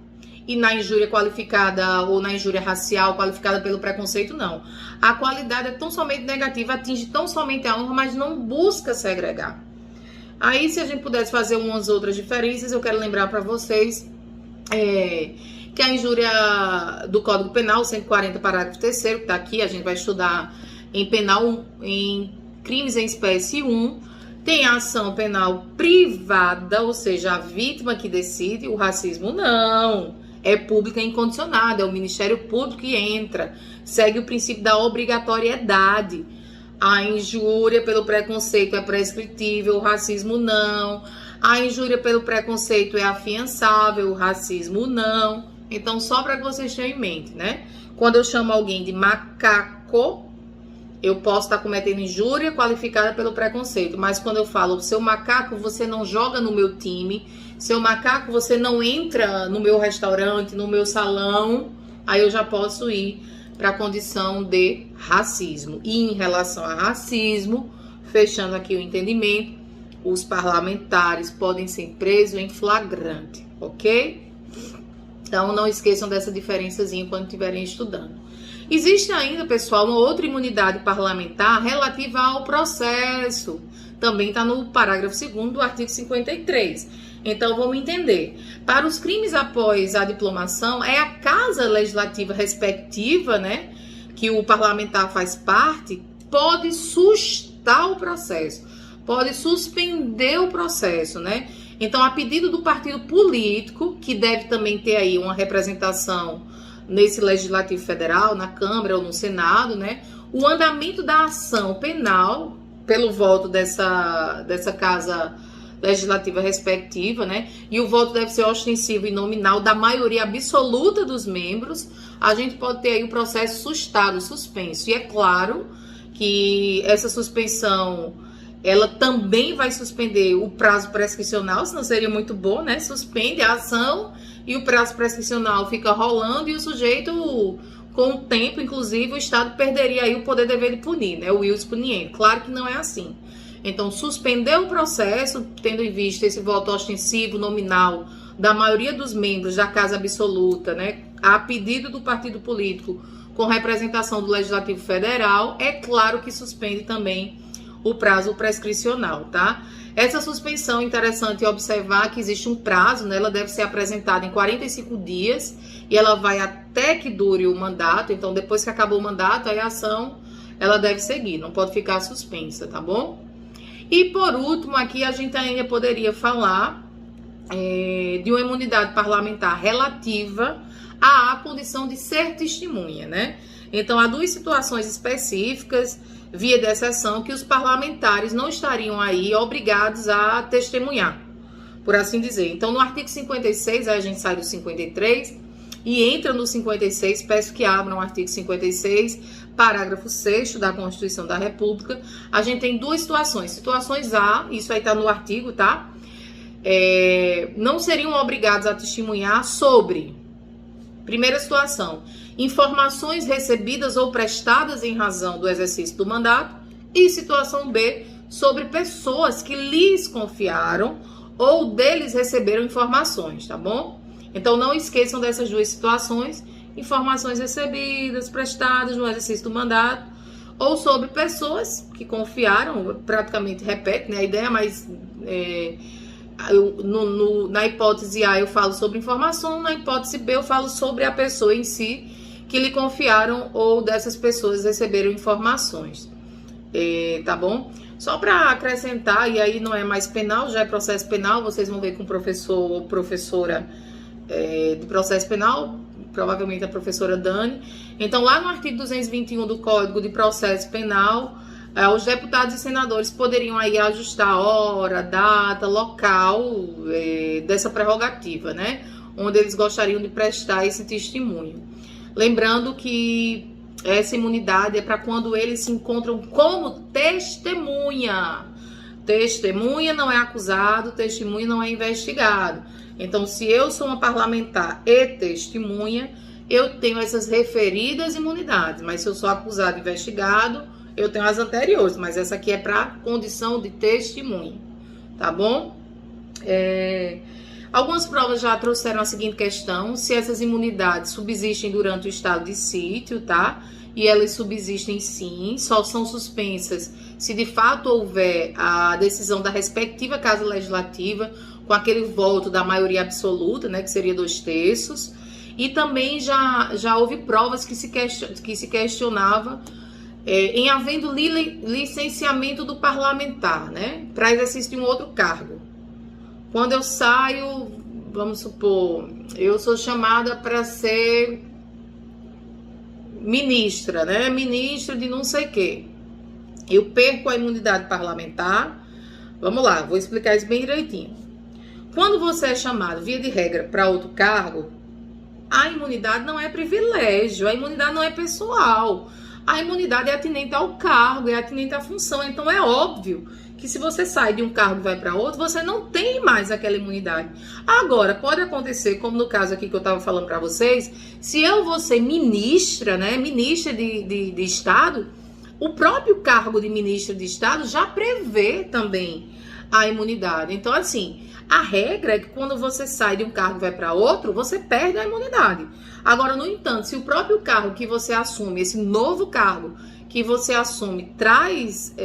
E na injúria qualificada ou na injúria racial qualificada pelo preconceito, não. A qualidade é tão somente negativa, atinge tão somente a honra, mas não busca segregar. Aí, se a gente pudesse fazer umas outras diferenças, eu quero lembrar para vocês que a injúria do Código Penal, 140, parágrafo 3º, que está aqui, a gente vai estudar em penal, em crimes em espécie 1, tem a ação penal privada, ou seja, a vítima que decide. O racismo não, é pública e incondicionada, é o Ministério Público que entra, segue o princípio da obrigatoriedade. A injúria pelo preconceito é prescritível, o racismo não. A injúria pelo preconceito é afiançável, o racismo não. Então, só para que vocês tenham em mente, né? Quando eu chamo alguém de macaco, eu posso estar cometendo injúria qualificada pelo preconceito. Mas quando eu falo, seu macaco, você não joga no meu time, seu macaco, você não entra no meu restaurante, no meu salão, aí eu já posso ir para a condição de racismo. E em relação a racismo, fechando aqui o entendimento, os parlamentares podem ser presos em flagrante, ok? Então, não esqueçam dessa diferençazinha quando estiverem estudando. Existe ainda, pessoal, uma outra imunidade parlamentar relativa ao processo. Também está no parágrafo 2º do artigo 53. Então, vamos entender. Para os crimes após a diplomação, é a casa legislativa respectiva, né, que o parlamentar faz parte, pode sustar o processo, pode suspender o processo, né? Então, a pedido do partido político, que deve também ter aí uma representação nesse Legislativo Federal, na Câmara ou no Senado, né? O andamento da ação penal, pelo voto dessa casa legislativa respectiva, né? E o voto deve ser ostensivo e nominal da maioria absoluta dos membros. A gente pode ter aí o processo sustado, suspenso. E é claro que essa suspensão, ela também vai suspender o prazo prescricional, senão seria muito bom, né? Suspende a ação e o prazo prescricional fica rolando e o sujeito, com o tempo, inclusive, o Estado perderia aí o poder dever de punir, né? O ius puniendo. Claro que não é assim. Então, suspender o processo, tendo em vista esse voto ostensivo, nominal, da maioria dos membros da Casa Absoluta, né? A pedido do partido político com representação do Legislativo Federal, é claro que suspende também o prazo prescricional, tá? Essa suspensão, é interessante observar que existe um prazo, né? Ela deve ser apresentada em 45 dias e ela vai até que dure o mandato. Então, depois que acabou o mandato, aí a ação, ela deve seguir, não pode ficar suspensa, tá bom? E, por último, aqui a gente ainda poderia falar de uma imunidade parlamentar relativa à condição de ser testemunha, né? Então, há duas situações específicas, via de exceção, que os parlamentares não estariam aí obrigados a testemunhar, por assim dizer. Então, no artigo 56, aí a gente sai do 53 e entra no 56, peço que abram o artigo 56, parágrafo 6º da Constituição da República. A gente tem duas situações. Situações A, isso aí tá no artigo, tá? Não seriam obrigados a testemunhar sobre, primeira situação, informações recebidas ou prestadas em razão do exercício do mandato, e situação B, sobre pessoas que lhes confiaram ou deles receberam informações, tá bom? Então não esqueçam dessas duas situações, informações recebidas, prestadas no exercício do mandato, ou sobre pessoas que confiaram, praticamente repete, né, a ideia, mas na hipótese A eu falo sobre informação, na hipótese B eu falo sobre a pessoa em si, que lhe confiaram ou dessas pessoas receberam informações, tá bom? Só para acrescentar, e aí não é mais penal, já é processo penal, vocês vão ver com o professor ou professora de processo penal, provavelmente a professora Dani. Então, lá no artigo 221 do Código de Processo Penal, os deputados e senadores poderiam aí ajustar a hora, data, local dessa prerrogativa, né? Onde eles gostariam de prestar esse testemunho. Lembrando que essa imunidade é para quando eles se encontram como testemunha. Testemunha não é acusado, testemunha não é investigado. Então, se eu sou uma parlamentar e testemunha, eu tenho essas referidas imunidades. Mas se eu sou acusado e investigado, eu tenho as anteriores. Mas essa aqui é para condição de testemunha, tá bom? Algumas provas já trouxeram a seguinte questão: se essas imunidades subsistem durante o estado de sítio, tá? E elas subsistem sim, só são suspensas se de fato houver a decisão da respectiva Casa Legislativa, com aquele voto da maioria absoluta, né, que seria 2/3. E também já houve provas que se questionava em havendo licenciamento do parlamentar, né, para exercício de um outro cargo. Quando eu saio, vamos supor, eu sou chamada para ser ministra, né, ministra de não sei o quê. Eu perco a imunidade parlamentar. Vamos lá, vou explicar isso bem direitinho. Quando você é chamado, via de regra, para outro cargo, a imunidade não é privilégio, a imunidade não é pessoal. A imunidade é atinente ao cargo, é atinente à função. Então é óbvio que se você sai de um cargo e vai para outro, você não tem mais aquela imunidade. Agora, pode acontecer, como no caso aqui que eu estava falando para vocês, se eu vou ser ministra, né, ministra de Estado, o próprio cargo de ministra de Estado já prevê também a imunidade. Então, assim, a regra é que quando você sai de um cargo e vai para outro, você perde a imunidade. Agora, no entanto, se o próprio cargo que você assume, esse novo cargo que você assume, traz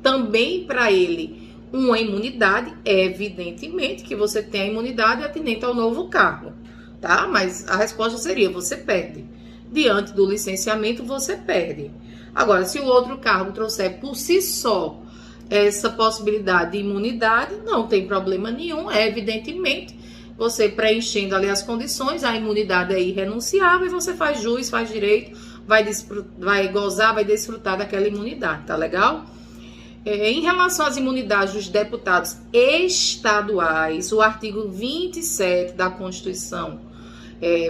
também para ele uma imunidade, evidentemente que você tem a imunidade atinente ao novo cargo, tá? Mas a resposta seria, você perde. Diante do licenciamento, você perde. Agora, se o outro cargo trouxer por si só essa possibilidade de imunidade, não tem problema nenhum, evidentemente, você preenchendo ali as condições, a imunidade é irrenunciável e você faz jus, faz direito, vai gozar, vai desfrutar daquela imunidade, tá legal? Em relação às imunidades dos deputados estaduais, o artigo 27 da Constituição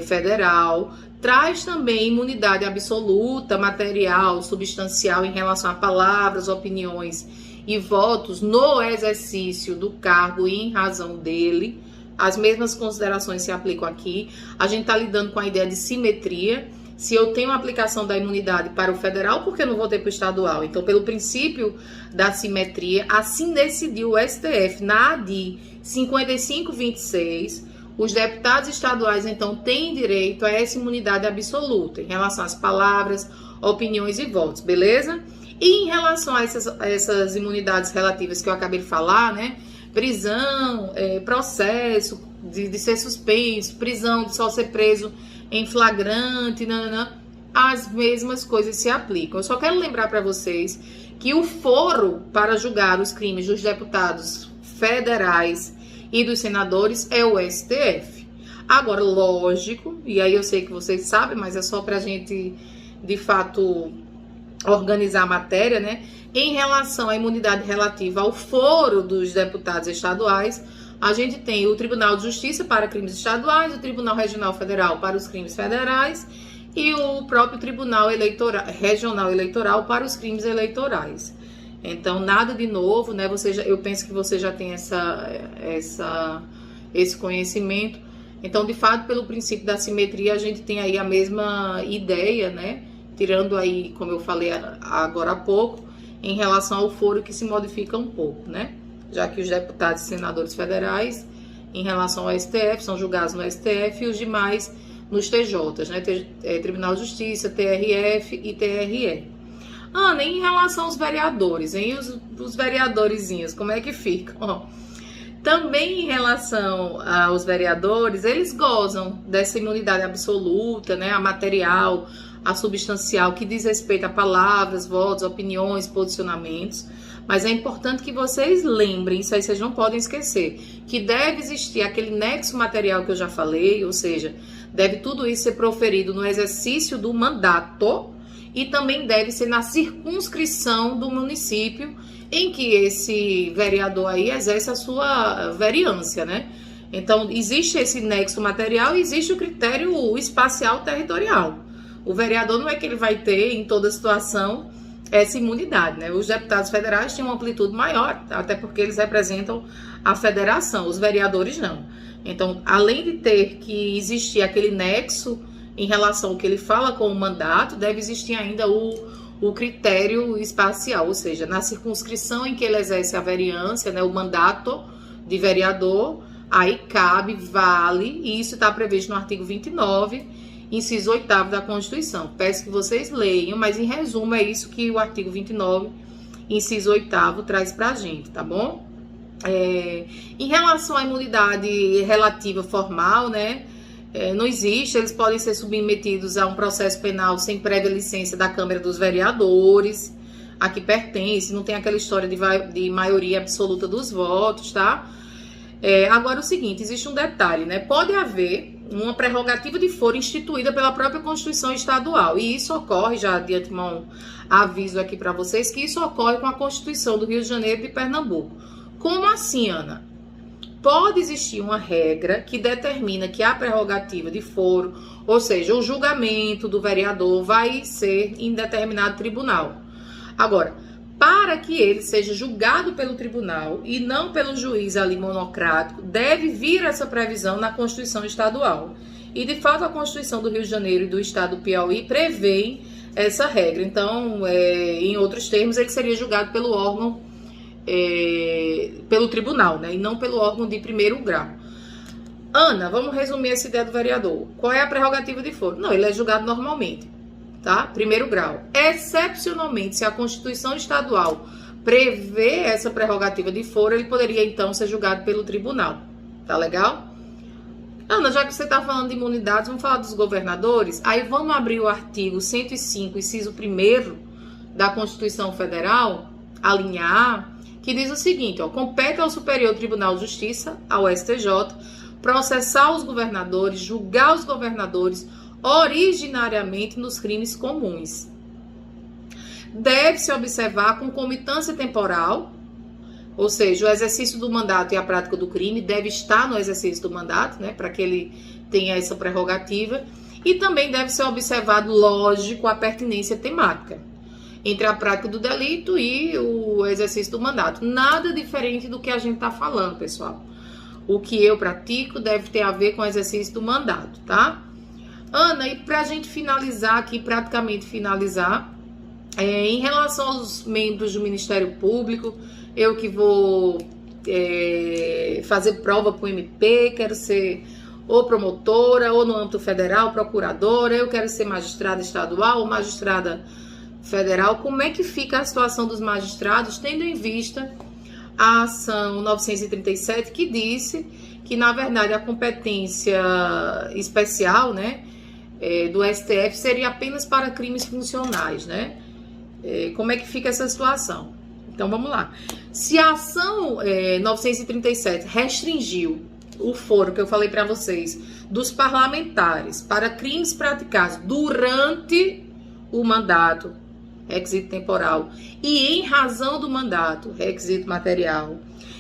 Federal traz também imunidade absoluta, material, substancial em relação a palavras, opiniões e votos no exercício do cargo e em razão dele. As mesmas considerações se aplicam aqui. A gente está lidando com a ideia de simetria. Se eu tenho a aplicação da imunidade para o federal, por que não vou ter para o estadual? Então, pelo princípio da simetria, assim decidiu o STF na ADI 5526. Os deputados estaduais, então, têm direito a essa imunidade absoluta em relação às palavras, opiniões e votos, beleza? E em relação a essas imunidades relativas que eu acabei de falar, né? Prisão, processo de ser suspenso, prisão de só ser preso em flagrante, as mesmas coisas se aplicam. Eu só quero lembrar para vocês que o foro para julgar os crimes dos deputados federais e dos senadores é o STF. Agora, lógico, e aí eu sei que vocês sabem, mas é só pra gente, de fato, organizar a matéria, né? Em relação à imunidade relativa ao foro dos deputados estaduais, a gente tem o Tribunal de Justiça para crimes estaduais, o Tribunal Regional Federal para os crimes federais e o próprio Tribunal Regional Eleitoral para os crimes eleitorais. Então, nada de novo, né? Eu penso que você já tem esse conhecimento. Então, de fato, pelo princípio da simetria, a gente tem aí a mesma ideia, né? Tirando aí, como eu falei agora há pouco, em relação ao foro que se modifica um pouco, né? Já que os deputados e senadores federais, em relação ao STF, são julgados no STF e os demais nos TJs, né? Tribunal de Justiça, TRF e TRE. Ana, em relação aos vereadores, hein? Os vereadorzinhos, como é que ficam? Também em relação aos vereadores, eles gozam dessa imunidade absoluta, né? A material, a substancial, que diz respeito a palavras, votos, opiniões, posicionamentos. Mas é importante que vocês lembrem, isso aí vocês não podem esquecer, que deve existir aquele nexo material que eu já falei, ou seja, deve tudo isso ser proferido no exercício do mandato e também deve ser na circunscrição do município em que esse vereador aí exerce a sua vereância, né? Então, existe esse nexo material e existe o critério espacial territorial. O vereador não é que ele vai ter, em toda situação, essa imunidade, né? Os deputados federais têm uma amplitude maior, até porque eles representam a federação, os vereadores não. Então, além de ter que existir aquele nexo em relação ao que ele fala com o mandato, deve existir ainda o critério espacial, ou seja, na circunscrição em que ele exerce a vereância, né, o mandato de vereador, aí cabe, vale, e isso está previsto no artigo 29, inciso 8º da Constituição. Peço que vocês leiam, mas em resumo é isso que o artigo 29, inciso 8º traz pra gente, tá bom? Em relação à imunidade relativa formal, né? Não existe, eles podem ser submetidos a um processo penal sem prévia licença da Câmara dos Vereadores, a que pertence, não tem aquela história de maioria absoluta dos votos, tá? Agora o seguinte, existe um detalhe, né? Pode haver uma prerrogativa de foro instituída pela própria Constituição Estadual, e isso ocorre, já de antemão aviso aqui para vocês, que isso ocorre com a Constituição do Rio de Janeiro e de Pernambuco. Como assim, Ana? Pode existir uma regra que determina que a prerrogativa de foro, ou seja, o julgamento do vereador vai ser em determinado tribunal. Agora, para que ele seja julgado pelo tribunal e não pelo juiz ali monocrático, deve vir essa previsão na Constituição Estadual. E, de fato, a Constituição do Rio de Janeiro e do Estado do Piauí prevê essa regra. Então, em outros termos, ele seria julgado pelo órgão pelo tribunal, né? E não pelo órgão de primeiro grau. Ana, vamos resumir essa ideia do vereador. Qual é a prerrogativa de foro? Não, ele é julgado normalmente, tá? Primeiro grau. Excepcionalmente, se a Constituição Estadual prevê essa prerrogativa de foro, ele poderia, então, ser julgado pelo tribunal. Tá legal? Ana, já que você está falando de imunidades, vamos falar dos governadores? Aí vamos abrir o artigo 105, inciso 1º da Constituição Federal, a linha A, que diz o seguinte, compete ao Superior Tribunal de Justiça, ao STJ, processar os governadores, julgar os governadores originariamente nos crimes comuns. Deve-se observar a concomitância temporal, ou seja, o exercício do mandato e a prática do crime deve estar no exercício do mandato, né, para que ele tenha essa prerrogativa, e também deve ser observado, lógico, a pertinência temática entre a prática do delito e o exercício do mandato. Nada diferente do que a gente está falando, pessoal. O que eu pratico deve ter a ver com o exercício do mandato, tá? Ana, e para a gente finalizar aqui, praticamente finalizar, em relação aos membros do Ministério Público, eu que vou fazer prova para o MP, quero ser ou promotora, ou no âmbito federal, procuradora, eu quero ser magistrada estadual ou magistrada federal. Como é que fica a situação dos magistrados, tendo em vista a ação 937, que disse que, na verdade, a competência especial, né, do STF seria apenas para crimes funcionais, né? Como é que fica essa situação? Então, vamos lá. Se a ação 937 restringiu o foro que eu falei para vocês dos parlamentares para crimes praticados durante o mandato, requisito temporal, e em razão do mandato, requisito material,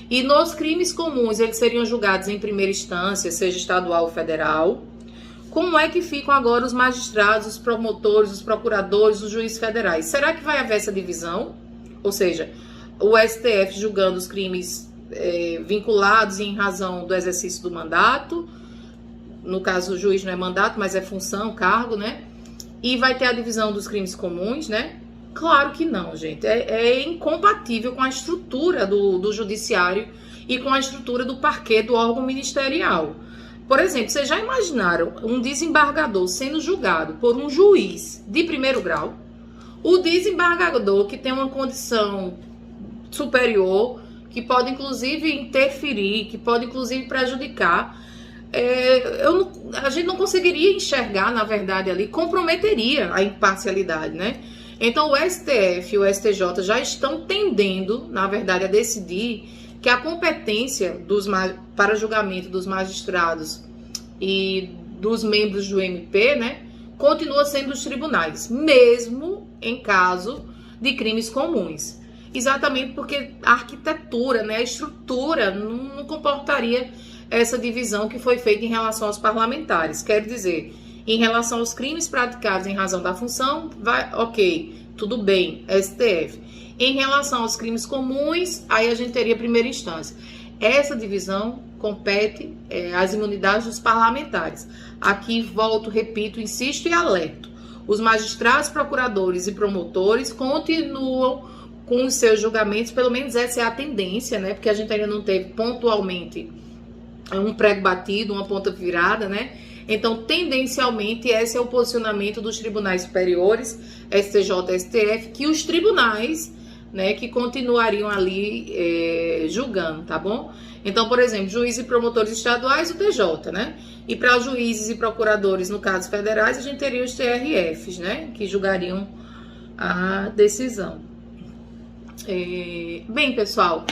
e nos crimes comuns eles seriam julgados em primeira instância, seja estadual ou federal, como é que ficam agora os magistrados, os promotores, os procuradores, os juízes federais? Será que vai haver essa divisão? Ou seja, o STF julgando os crimes vinculados em razão do exercício do mandato, no caso o juiz não é mandato, mas é função, cargo, né? E vai ter a divisão dos crimes comuns, né? Claro que não, gente. É incompatível com a estrutura do judiciário e com a estrutura do parquê do órgão ministerial. Por exemplo, vocês já imaginaram um desembargador sendo julgado por um juiz de primeiro grau? O desembargador que tem uma condição superior, que pode inclusive interferir, que pode inclusive prejudicar, a gente não conseguiria enxergar, na verdade, ali, comprometeria a imparcialidade, né? Então, o STF e o STJ já estão tendendo, na verdade, a decidir que a competência para julgamento dos magistrados e dos membros do MP, né, continua sendo dos tribunais, mesmo em caso de crimes comuns. Exatamente porque a arquitetura, né, a estrutura não comportaria essa divisão que foi feita em relação aos parlamentares. Quer dizer, em relação aos crimes praticados em razão da função, tudo bem, STF. Em relação aos crimes comuns, aí a gente teria primeira instância. Essa divisão compete às imunidades dos parlamentares. Aqui volto, repito, insisto e alerto. Os magistrados, procuradores e promotores continuam com os seus julgamentos, pelo menos essa é a tendência, né? Porque a gente ainda não teve pontualmente um prego batido, uma ponta virada, né? Então, tendencialmente, esse é o posicionamento dos tribunais superiores, STJ e STF, que os tribunais, né, que continuariam ali julgando, tá bom? Então, por exemplo, juízes e promotores estaduais, o TJ, né? E para juízes e procuradores, no caso federais, a gente teria os TRFs, né? Que julgariam a decisão. Bem, pessoal,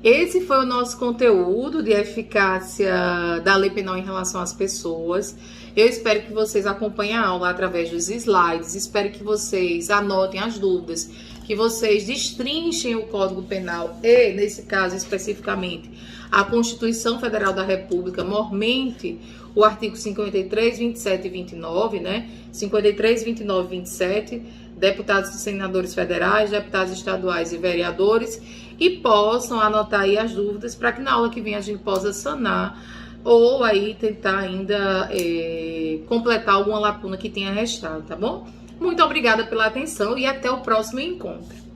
esse foi o nosso conteúdo de eficácia da lei penal em relação às pessoas. Eu espero que vocês acompanhem a aula através dos slides, espero que vocês anotem as dúvidas, que vocês destrinchem o Código Penal e, nesse caso especificamente, a Constituição Federal da República, mormente o artigo 53, 27 e 29, né? 53, 29 e 27, deputados e senadores federais, deputados estaduais e vereadores, e possam anotar aí as dúvidas para que na aula que vem a gente possa sanar ou aí tentar ainda completar alguma lacuna que tenha restado, tá bom? Muito obrigada pela atenção e até o próximo encontro.